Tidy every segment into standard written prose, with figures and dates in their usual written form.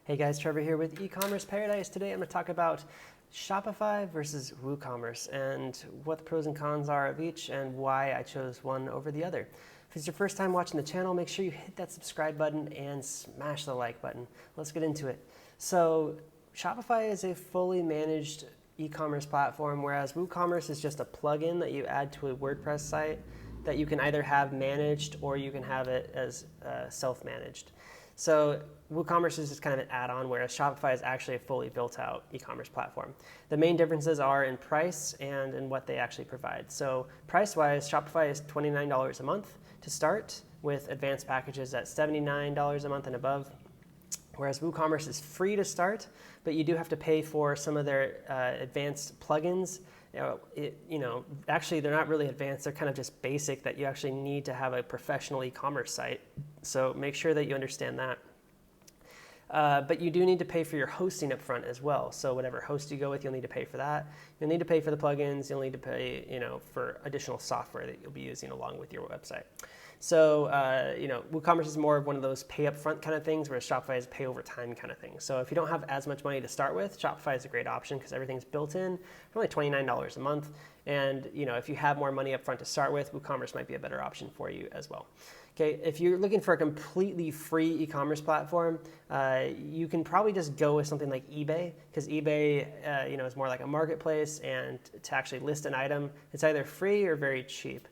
Hey guys, Trevor here with eCommerce Paradise. Today I'm going to talk about Shopify versus Woocommerce and what the pros and cons are of each and why I chose one over the other. If it's your first time watching the channel, make sure you hit that subscribe button and smash the like button. Let's get into it. So Shopify is a fully managed e-commerce platform, whereas Woocommerce is just a plugin that you add to a WordPress site that you can either have managed or you can have it as self-managed. So Woocommerce is just kind of an add-on, whereas Shopify is actually a fully built-out e-commerce platform. The main differences are in price and in what they actually provide. So price-wise, Shopify is $29 a month to start, with advanced packages at $79 a month and above, whereas Woocommerce is free to start, but you do have to pay for some of their advanced plugins. Actually, they're not really advanced. They're kind of just basic that you actually need to have a professional e-commerce site. So make sure that you understand that. But you do need to pay for your hosting up front as well. So whatever host you go with, you'll need to pay for that. You'll need to pay for the plugins. You'll need to pay, for additional software that you'll be using along with your website. So, WooCommerce is more of one of those pay up front kind of things, whereas Shopify is a pay over time kind of thing. So if you don't have as much money to start with, Shopify is a great option because everything's built in for only $29 a month. And, if you have more money up front to start with, WooCommerce might be a better option for you as well. Okay, if you're looking for a completely free e-commerce platform, you can probably just go with something like eBay, because eBay, is more like a marketplace, and to actually list an item, it's either free or very cheap.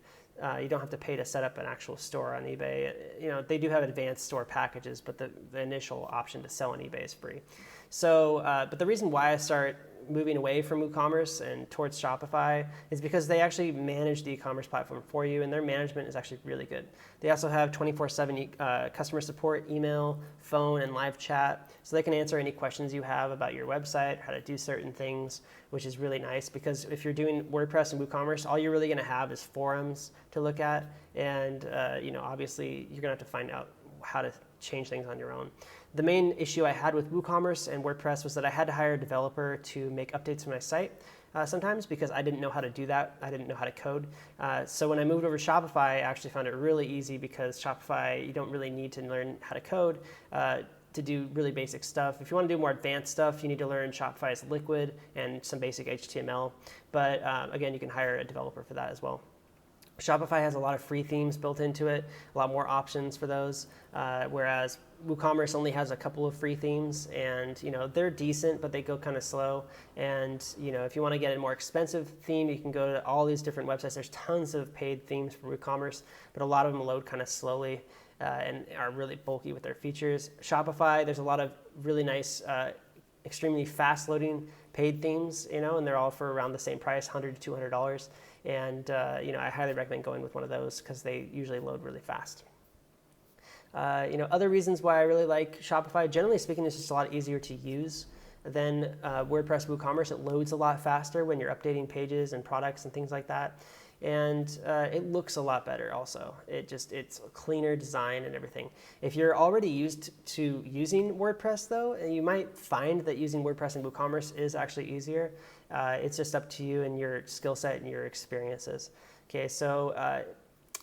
You don't have to pay to set up an actual store on eBay. They do have advanced store packages, but the initial option to sell on eBay is free. So, but the reason why I start moving away from WooCommerce and towards Shopify is because they actually manage the e-commerce platform for you, and their management is actually really good. They also have 24/7 customer support, email, phone, and live chat, so they can answer any questions you have about your website, how to do certain things, which is really nice because if you're doing WordPress and WooCommerce, all you're really going to have is forums to look at, and obviously you're going to have to find out how to change things on your own. The main issue I had with WooCommerce and WordPress was that I had to hire a developer to make updates to my site sometimes because I didn't know how to do that. I didn't know how to code. So when I moved over to Shopify, I actually found it really easy because Shopify, you don't really need to learn how to code to do really basic stuff. If you want to do more advanced stuff, you need to learn Shopify's Liquid and some basic HTML. But again, you can hire a developer for that as well. Shopify has a lot of free themes built into it, a lot more options for those, whereas WooCommerce only has a couple of free themes, and they're decent, but they go kind of slow. And if you want to get a more expensive theme, you can go to all these different websites. There's tons of paid themes for WooCommerce, but a lot of them load kind of slowly and are really bulky with their features. Shopify, there's a lot of really nice, extremely fast loading paid themes, and they're all for around the same price, $100 to $200. And I highly recommend going with one of those because they usually load really fast. Other reasons why I really like Shopify, generally speaking, it's just a lot easier to use than WordPress, WooCommerce. It loads a lot faster when you're updating pages and products and things like that. And it looks a lot better also. It's a cleaner design and everything. If you're already used to using WordPress though, you might find that using WordPress and WooCommerce is actually easier. It's just up to you and your skill set and your experiences. Okay, so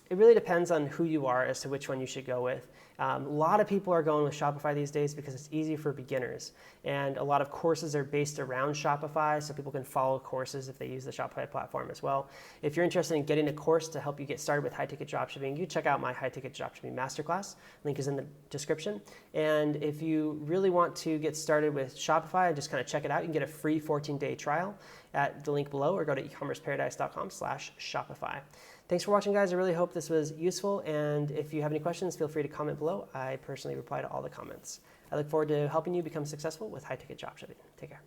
it really depends on who you are as to which one you should go with. A lot of people are going with Shopify these days because it's easy for beginners. And a lot of courses are based around Shopify, so people can follow courses if they use the Shopify platform as well. If you're interested in getting a course to help you get started with high-ticket dropshipping, you check out my high-ticket dropshipping masterclass. Link is in the description. And if you really want to get started with Shopify and just kind of check it out, you can get a free 14-day trial at the link below, or go to ecommerceparadise.com/Shopify. Thanks for watching, guys. I really hope this was useful, and if you have any questions, feel free to comment below. I personally reply to all the comments. I look forward to helping you become successful with high-ticket dropshipping. Take care.